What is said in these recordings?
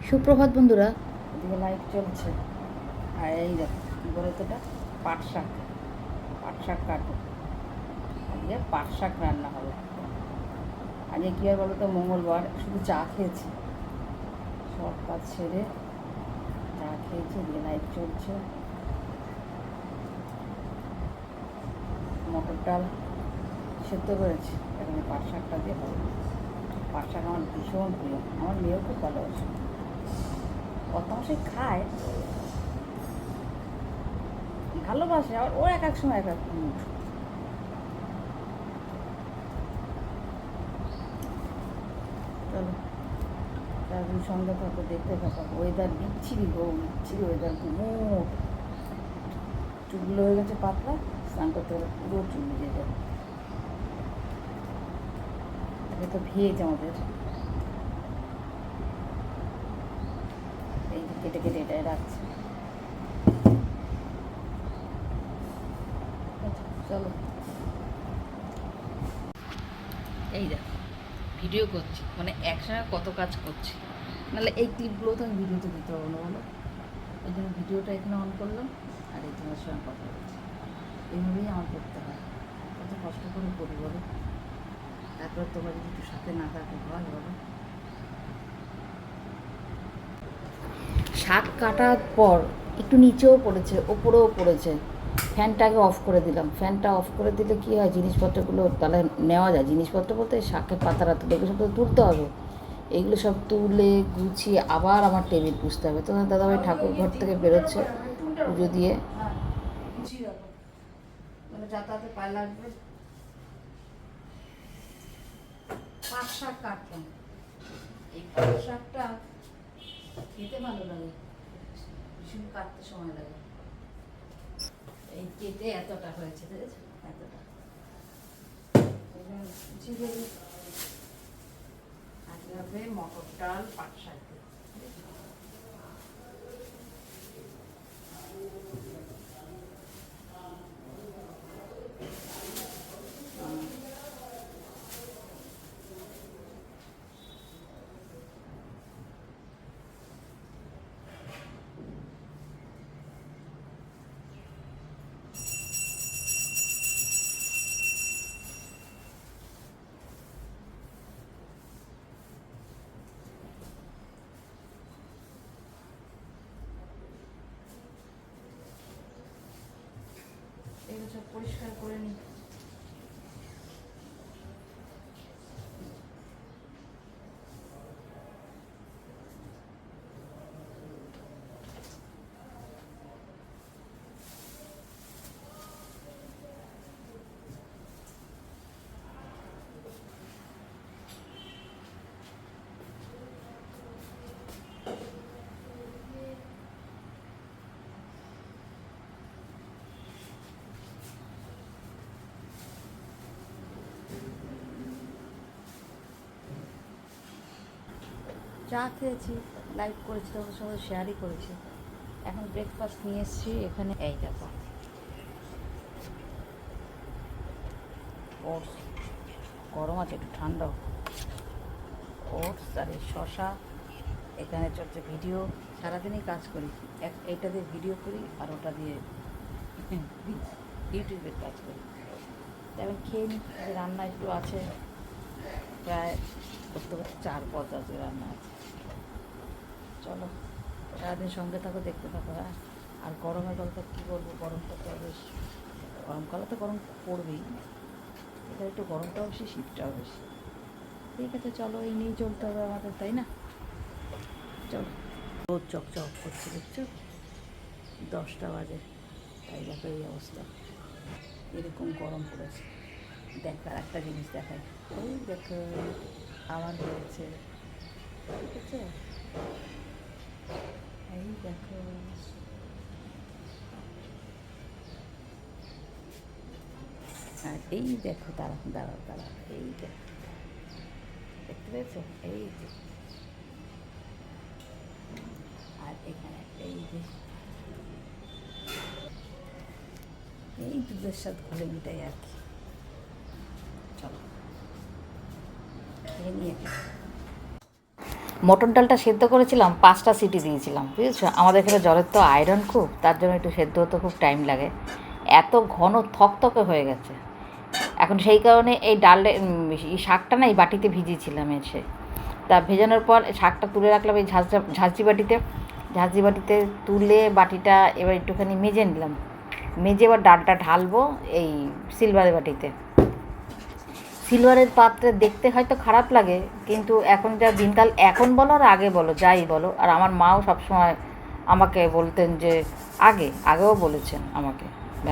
সুপ্রভাত বন্ধুরা। এদিকে লাইট চলছে। আর এই দেখো কী বলো তো, এটা পাট শাক। পাট শাক কাটো, আজকে পাট শাক রান্না হবে। আজকে কী হয় বলো তো, মঙ্গলবার, শুধু চা খেয়েছি, সব কাজ সেরে চা খেয়েছি। এদিকে লাইট চলছে, মটর ডাল সেদ্ধ করেছি, এখানে পাট শাকটা দিয়ে হবে। পাট শাক আমার ভীষণ প্রিয়, আমার মেয়েও খুব ভালোবাসে, কত মাসে খায়, ভালোবাসে। আবার ও এক এক সময় এক এক মুড। চলো তারপরে সঙ্গে থাকো, দেখতে থাকো। ওয়েদার বিচ্ছিরি গো, বিচ্ছিরি ওয়েদার, গুমোট। চুলগুলো হয়ে গেছে পাতলা, স্নান করতে গেলে পুরো চুল ভিজে যাবে। এটা তো ভেজ আমাদের, এই কেটে কেটে এটাই রাখছে। চলো, এই দেখো ভিডিও করছি, মানে একসঙ্গে কত কাজ করছি, নাহলে এই ক্লিপগুলো তো আমি ভিডিওতে দিতে পারবো না বলো। এই জন্য ভিডিওটা এখানে অন করলাম, আর এই তোমার সঙ্গে কথা বলছি। এইভাবেই আমার করতে হয়, কত কষ্ট করে করি বলো। তারপর তোমার যদি একটু সাথে না থাকে হয় বলো। শাক কাটার পর একটু নিচেও পড়েছে, ওপরেও পড়েছে। ফ্যানটাকে অফ করে দিলাম। ফ্যানটা অফ করে দিলে কী হয়, জিনিসপত্রগুলো তাহলে নেওয়া যায়। জিনিসপত্র বলতে শাকের পাতারা তুলে, এগুলো সব তো তুলতে হবে। এইগুলো সব তুলে গুছিয়ে আবার আমার টেবিল পুষতে হবে। তোমার দাদাভাই ঠাকুর ঘর থেকে বেরোচ্ছে পুজো দিয়ে, মানে যাতায়াতে পায়ে লাগবে। পাট শাক কাটলাম, এই পাট শাকটা খেতে ভালো লাগে, ভীষণ কাটতে সময় লাগে। এই কেটে এতটা হয়েছে, দেখেছো, এতটা। আজকে হবে মটর ডাল পাট শাক দিয়ে। এগুলো সব পরিষ্কার করে নিই। চা খেয়েছি, লাইভ করেছি, তখন সঙ্গে শেয়ারই করেছি। এখন ব্রেকফাস্ট নিয়ে এসেছি এখানে। এই দেখো ওটস, গরম আছে একটু ঠান্ডাও। ওটস আর এই শশা। এখানে চলছে ভিডিও, সারাদিনই কাজ করি। এইটা দিয়ে ভিডিও করি আর ওটা দিয়ে ইউটিউবের কাজ করি। তেমন খেয়ে নিই, রান্না একটু আছে, প্রায় করতে করতে 4 পদ আজকে রান্না আছে। চলো সারাদিন সঙ্গে থাকো, দেখতে থাকো। হ্যাঁ, আর গরমের গল্প কী বলবো, গরমটা তো বেশ, গরমকালে তো গরম পড়বেই, এটা একটু গরমটাও বেশি, শীতটাও বেশি। ঠিক আছে চলো, এই নিয়েই চলতে হবে আমাদের, তাই না? চলো, রোদ চকচক করছে, দেখছো 10টা বাজে, তাই দেখো এই অবস্থা, এরকম গরম পড়েছে। দেখার একটা জিনিস দেখায়, ওই দেখো আমার হয়েছে, ঠিক আছে, এই দেখো। আর এই দেখো, দাঁড়াও দাঁড়াও দাঁড়াও, এই দেখো, দেখতে পেয়েছো, এই যে। আর এখানে এই যে, এই দুধের সাথে ঘুলে মিটাই আর কি। চলো খেয়ে নিয়ে মটর ডালটা সেদ্ধ করেছিলাম, 5টা সিটি দিয়েছিলাম, বুঝেছো? আমাদের এখানে জলের তো আয়রন খুব, তার জন্য একটু সেদ্ধ হতে খুব টাইম লাগে। এত ঘন থকথকে হয়ে গেছে এখন, সেই কারণে এই ডালে এই শাকটা না এই বাটিতে ভিজিয়েছিলাম এসে। তা ভেজানোর পর শাকটা তুলে রাখলাম এই ঝাঁঝরি বাটিতে। ঝাঁঝরি বাটিতে তুলে বাটিটা এবার একটুখানি মেজে নিলাম। মেজে এবার ডালটা ঢালবো এই সিলভারের বাটিতে। সিলভারের পাত্রে দেখতে হয়তো খারাপ লাগে, কিন্তু এখন যা দিনকাল, এখন বলো আর আগে বলো, যাই বলো, আর আমার মাও সবসময় আমাকে বলতেন যে আগেও বলেছেন আমাকে,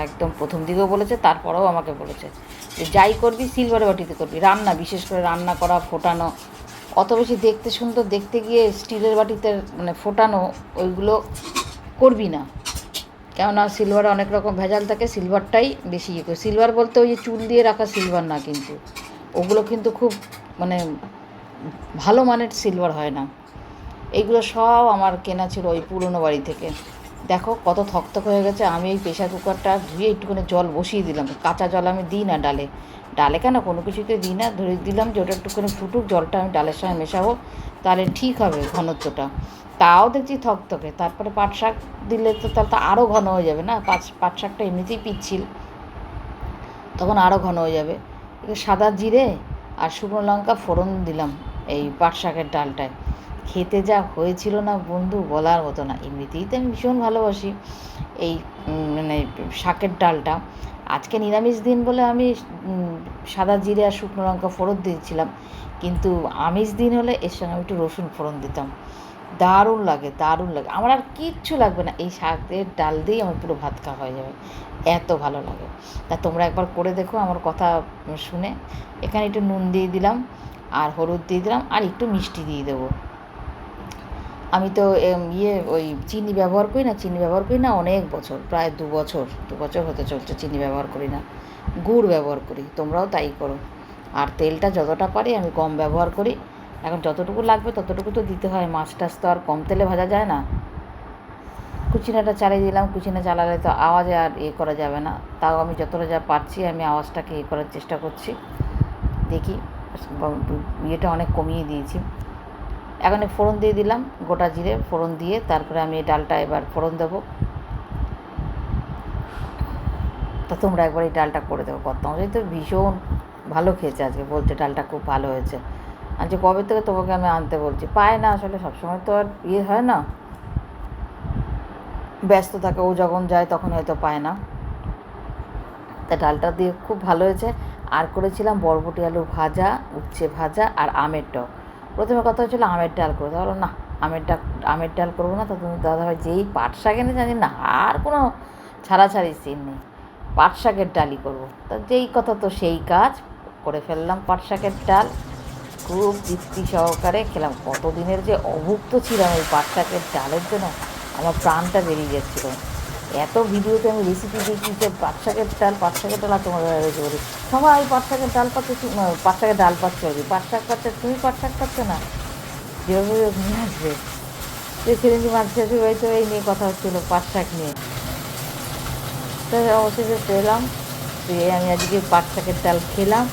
একদম প্রথম দিকেও বলেছে, তারপরেও আমাকে বলেছে যে যাই করবি সিলভারের বাটিতে করবি। রান্না, বিশেষ করে রান্না করা, ফোটানো, অত বেশি দেখতে সুন্দর দেখতে গিয়ে স্টিলের বাটিতে মানে ফোটানো ওইগুলো করবি না। কেননা সিলভারে অনেক রকম ভেজাল থাকে, সিলভারটাই বেশি ইয়ে করে। সিলভার বলতে ওই যে চুল দিয়ে রাখা সিলভার না, কিন্তু ওগুলো কিন্তু খুব মানে ভালো মানের সিলভার হয় না। এইগুলো সব আমার কেনা ছিল ওই পুরনো বাড়ি থেকে। দেখো কত থকথক হয়ে গেছে। আমি এই প্রেশার কুকারটা ধুয়ে একটুখানি জল বসিয়ে দিলাম, কাঁচা জল আমি দিই না ডালে কেন কোনো কিছুতে দিই না, ধরে দিলাম যে ওটা একটুখানি ফুটুক, জলটা আমি ডালের সঙ্গে মেশাবো, তাহলে ঠিক হবে ঘনত্বটা। তাও দেখছি থকথকে। তারপরে পাট শাক দিলে তো তাহলে তো আরও ঘন হয়ে যাবে না, পাট শাকটা এমনিতেই পিচ্ছিল, তখন আরও ঘন হয়ে যাবে। সাদা জিরে আর শুকনো লঙ্কা ফোড়ন দিলাম এই পাট শাকের ডালটায়। খেতে যা হয়েছিল না বন্ধু, বলার মতো না। এমনিতেই তো আমি ভীষণ ভালোবাসি এই মানে শাকের ডালটা। আজকে নিরামিষ দিন বলে আমি সাদা জিরে আর শুকনো লঙ্কা ফোড়ন দিয়েছিলাম, কিন্তু আমিষ দিন হলে এর সঙ্গে আমি একটু রসুন ফোড়ন দিতাম। দারুণ লাগে, দারুণ লাগে। আমার আর কিচ্ছু লাগবে না, এই শাকের ডাল দিয়েই আমার পুরো ভাত খাওয়া হয়ে যাবে, এত ভালো লাগে। তা তোমরা একবার করে দেখো আমার কথা শুনে। এখানে একটু নুন দিয়ে দিলাম, আর হলুদ দিয়ে দিলাম, আর একটু মিষ্টি দিয়ে দেবো। আমি তো ওই চিনি ব্যবহার করি না অনেক বছর, প্রায় 2 বছর হতে চলছে চিনি ব্যবহার করি না, গুড় ব্যবহার করি। তোমরাও তাই করো। আর তেলটা যতটা পারি আমি কম ব্যবহার করি। এখন যতটুকু লাগবে ততটুকু তো দিতে হয়, মাছ টাছ তো আর কম তেলে ভাজা যায় না। কুচিনাটা চালিয়ে দিলাম, কুচিনা চালালে তো আওয়াজে আর করা যাবে না, তাও আমি যতটা যা পারছি আমি আওয়াজটাকে করার চেষ্টা করছি। দেখি ইয়েটা অনেক কমিয়ে দিয়েছি। এখন ফোড়ন দিয়ে দিলাম, গোটা জিরে ফোড়ন দিয়ে তারপরে আমি ডালটা এবার ফোড়ন দেবো। তা তোমরা একবার এই ডালটা করে দেবো। কর্তামশাই তো ভীষণ ভালো খেয়েছে, আজকে বলছে ডালটা খুব ভালো হয়েছে। আজকে কবে থেকে তোমাকে আমি আনতে বলছি, পায় না আসলে, সবসময় তো আর হয় না, ব্যস্ত থাকে, ও যখন যায় তখন হয়তো পায় না। তা ডালটা দিয়ে খুব ভালো হয়েছে। আর করেছিলাম বরবটি আলু ভাজা, উচ্ছে ভাজা, আর আমের টক। প্রথমে কথা হচ্ছিল আমের ডাল করে, তাহলে না আমের ডাল করবো না। তো তুমি দাদাভাই যেই পাট শাক এনে জানি না, আর কোনো ছাড়াছাড়ি সিন নেই, পাট শাকের ডালই করবো। তা যেই কথা তো সেই কাজ, করে ফেললাম পাট শাকের ডাল, খুব তৃপ্তি সহকারে খেলাম। কতদিনের যে অভুক্ত ছিলাম এই পাট শাকের ডালের জন্য, আমার প্রাণটা বেরিয়ে যাচ্ছিলো। এত ভিডিওতে আমি রেসিপি দেখি যে পাট শাকের ডাল আর তোমাদের রয়েছে বলি, সবাই পাট শাকের ডাল পাচ্ছে, পাট শাকের ডাল পাচ্ছে আর কি, পাট শাক পাচ্ছে, তুমি পাট শাক পাচ্ছ না, যেভাবে নিয়ে আসবে। যে সেদিনকে মাঝ শাশুড়ি বাড়িতে এই নিয়ে কথা হচ্ছিলো, পাট শাক নিয়ে। তো অবশেষে পেলাম, পেয়ে আমি আজকে পাট শাকের ডাল খেলাম,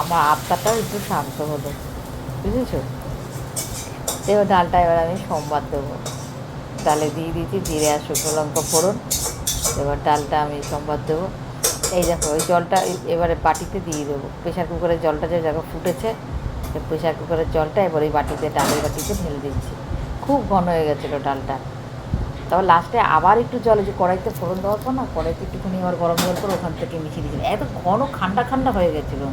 আমার আত্মাটাও একটু শান্ত হলো, বুঝেছো? এবার ডালটা এবার আমি সোমবার দেবো। ডালে দিয়ে দিয়েছি জিরে আর শুকনো লঙ্কা ফোড়ন। এবার ডালটা আমি সোমবার দেবো। এই দেখো ওই জলটা এবারে বাটিতে দিয়ে দেবো। প্রেশার কুকারের জলটা যে জায়গা ফুটেছে, প্রেশার কুকারের জলটা এবার ওই বাটিতে, ডালের বাটিতে ঢেলে দিচ্ছি। খুব ঘন হয়ে গেছিলো ডালটা। তারপর লাস্টে আবার একটু জল, যে কড়াইতে ফোড়ন দেওয়ার পর না, কড়াইতে একটুখানি আবার গরম জল করে ওখান থেকে মিশিয়ে দিয়েছিলাম। এত ঘন খান্ডা হয়ে গেছিলো,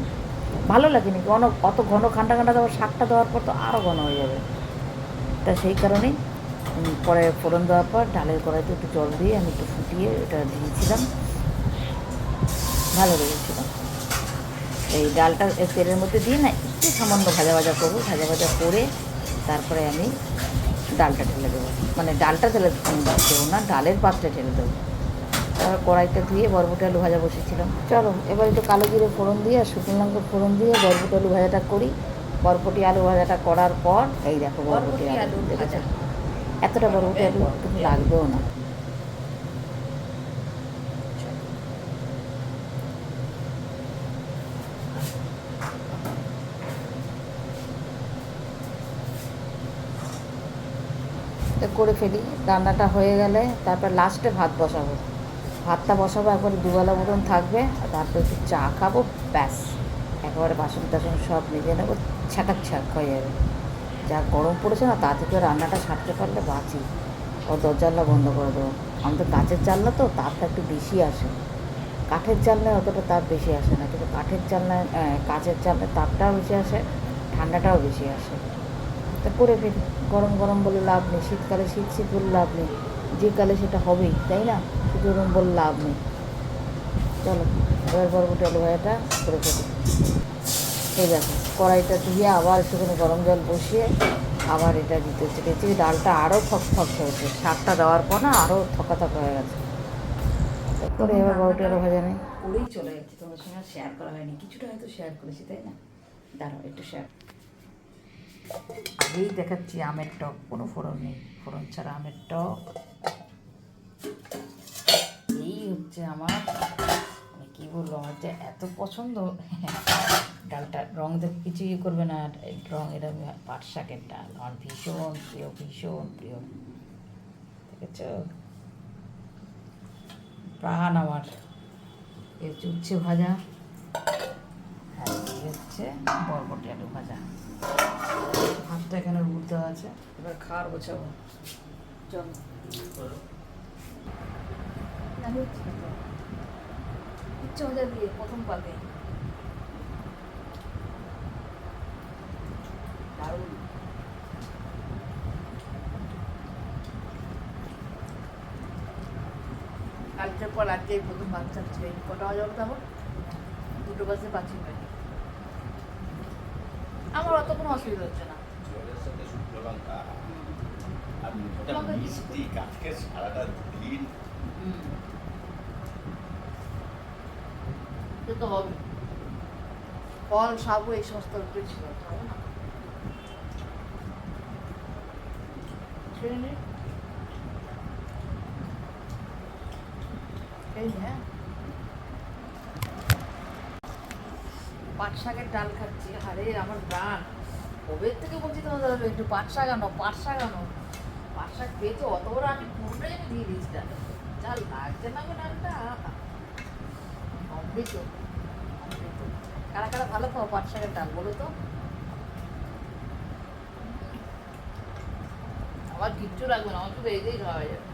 ভালো লাগেনি। অত ঘন খান্ডা দেওয়ার, শাকটা দেওয়ার পর তো আরও ঘন হয়ে যাবে। তা সেই কারণেই পরে ফোড়ন দেওয়ার পর ডালের কড়াইতে একটু জল দিয়ে আমি একটু ফুটিয়ে এটা দিয়েছিলাম, ভালো লেগেছিল। এই ডালটা তেলের মধ্যে দিয়ে না একটু সামান্য ভাজা করবো, ভাজা করে তারপরে আমি ডালটা ঢেলে দেবো, মানে ডালটা ঢেলে দেবো না, ডালের পাত্রে ঢেলে দেবো। তারপর কড়াইটা ধুয়ে বরবটি আলু ভাজা বসেছিলাম। চলো এবার একটু কালো জিরে ফোড়ন দিয়ে আর শুকনো লঙ্কা ফোড়ন দিয়ে বরবটি আলু ভাজাটা করি। বরবটি আলু ভাজাটা করার পর এই দেখো বরবটি আলু ভাজা, এতটা বরবটি আলু তুমি লাগবেও না। করে ফেলি। রান্নাটা হয়ে গেলে তারপর লাস্টে ভাত বসাবো। ভাতটা বসাবো, একবারে দুবেলা মতন থাকবে, আর তারপর একটু চা খাবো, ব্যাস একেবারে বাসন টাসন সব নিজে নেবো, ছ্যাঁকাক ছ্যাঁক হয়ে যাবে। যা গরম পড়েছে না, তা থেকে রান্নাটা সারতে পারলে বাঁচি। ও দরজানলা বন্ধ করে দেবো। আমাদের কাঁচের জানলা তো, তাপটা একটু বেশি আসে। কাঠের জানলায় অতটা তাপ বেশি আসে না, কিন্তু কাঠের জানলায় কাঁচের জানলায় তাপটাও বেশি আসে, ঠান্ডাটাও বেশি আসে। তা করে ফেলি। গরম গরম বলে লাভ নেই, শীতকালে শীত শীত বলে লাভ নেই, যে কালে সেটা হবেই, তাই না? শুধু ওরম বলে লাভ নেই। চলো এবার বরবটি আলু ভাজাটা করে ফেলি। এই দেখো কড়াইটা দিয়ে আবার একটুখানি গরম জল বসিয়ে আবার এটা দিতে হচ্ছে। দেখছি ডালটা আরও থক হয়েছে, শাকটা দেওয়ার পর না আরও থকা হয়ে গেছে। তারপরে এবার বরবটি আলু ভাজা নেই করেই চলে গেছে, তোমার সঙ্গে শেয়ার করা হয়নি, কিছুটা হয়তো শেয়ার করেছি, তাই না? দাঁড়াও একটু শেয়ার। আগেই দেখাচ্ছি আমের টক, কোনো ফোড়ন নেই, ফোড়ন ছাড়া আমের টক। এই হচ্ছে আমার, মানে কী বলবো, আমার যে এত পছন্দ ডালটা। রং দেখে কিছু ইয়ে করবে না, রং এটা পাট শাকের ডাল আমার ভীষণ প্রিয়, ভীষণ প্রিয়, ঠিক আছে? প্রাণ আমার। এ হচ্ছে উচ্ছে ভাজা, আর এই হচ্ছে বরবটি আলু ভাজা। ভাতটা এখানে রুট দেওয়া আছে, এবার খাওয়ার গোছাবো। চল উচ্ছে ভাজা দিয়ে প্রথম পাবে দারুণ। কালকের পর আজকে প্রথম ভাত খাচ্ছি। কটা বাজে হবে তারপর? 2টো বাজে 5 মিনিট। আমার অত কোনো অসুবিধা হচ্ছে না। সে তো হবে, ফল সাবু এই সমস্ত কিছু হবে না। ছেড়ে নে এই, হ্যাঁ পাট শাকের ডাল খাচ্ছি। আরে আমার প্রাণ, কবে থেকে বলছি তোমাদের একটু পাট শাক আনো, পাট শাক আনো। পাট শাক পেয়েছো অত বড়, আমি পুরোটাই আমি দিয়ে দিয়েছি ডালে। যা লাগছে না গো ডালটা, অমৃত অমৃত। কারা কারা ভালো খাও পাট শাকের ডাল বলো তো? আমার কিচ্ছু লাগবে না, আমার শুধু এই দিয়েই খাওয়া যাবে।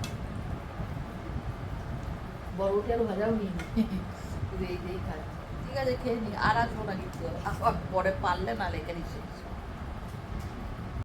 বরবটি আলু ভাজাও নিই শুধু এই দিয়েই খাই। ঠিক আছে খেয়ে নি, আর আসবো না কিন্তু, আবার পরে পারলে না লেখে শেষ।